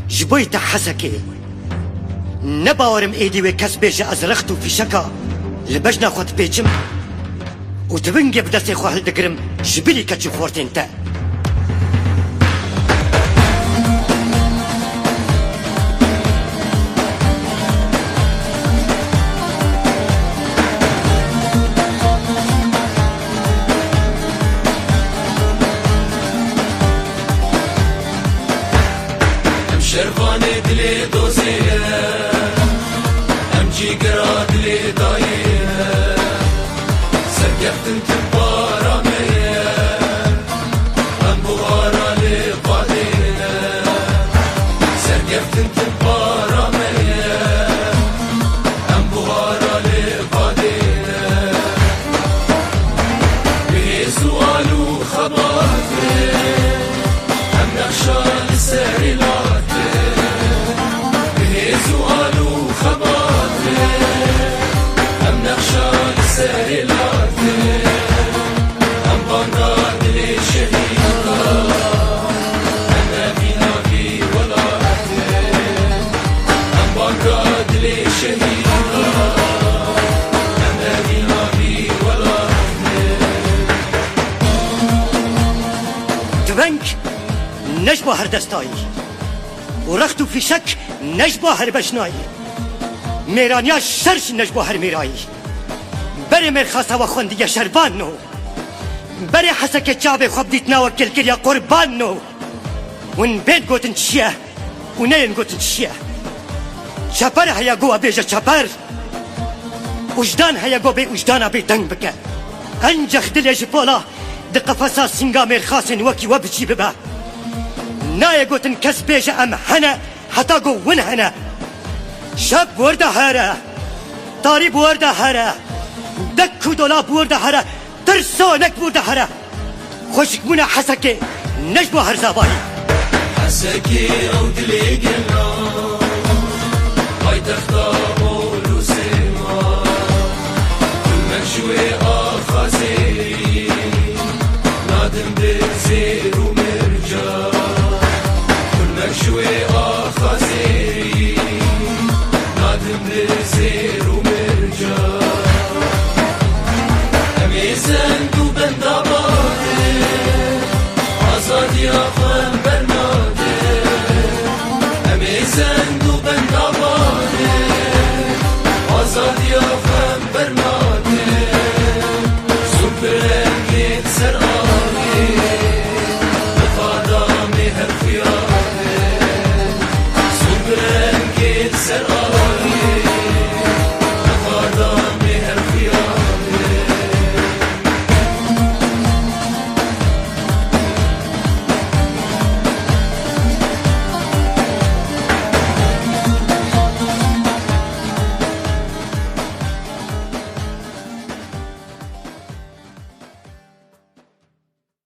جبويت حسكي نباورم ايدي وكس بيجي ازرختو في شكا لبجنا خود بيجم وتبنجي بدسي خو هالدقرم جبلي كتشو خورتين تا شرفاني دلي دوزيه امجي قرا دلي دايه سرقفت انت باراميه ام بوارا لي قاديه سرقفت انت باراميه ام بوارا لي قاديه بسؤال وخبرتي ام نخشى السريلات تبنك نجبه هردستاي ورختو في شك نجبه هربشناي ميرانيا شرش نجبه هرميراي بري مرخصة وخوندية شربانو بري حسك جابي خبديتنا وكل يا قربانو ون بين قوتن تشيه ونين قوتن تشيه شبر هيا قوة بيجا شبر وجدان هيا قوة بي وجدانا بي دنگ بك انجخ دل جبولا دي قفصا سنگا مرخاصن وكي وبجي ببا نايا قوتن كس بيجا ام هنا حتى قو ون هنا شب ورده هرا طارب ورده هرا دكو دولاب ورده هرا ترسونك ورده هرا خوشك منا حسكي نجبو هرزاباي حسكي او دلي قلنا هاي تختار بولو سيما كل من شوي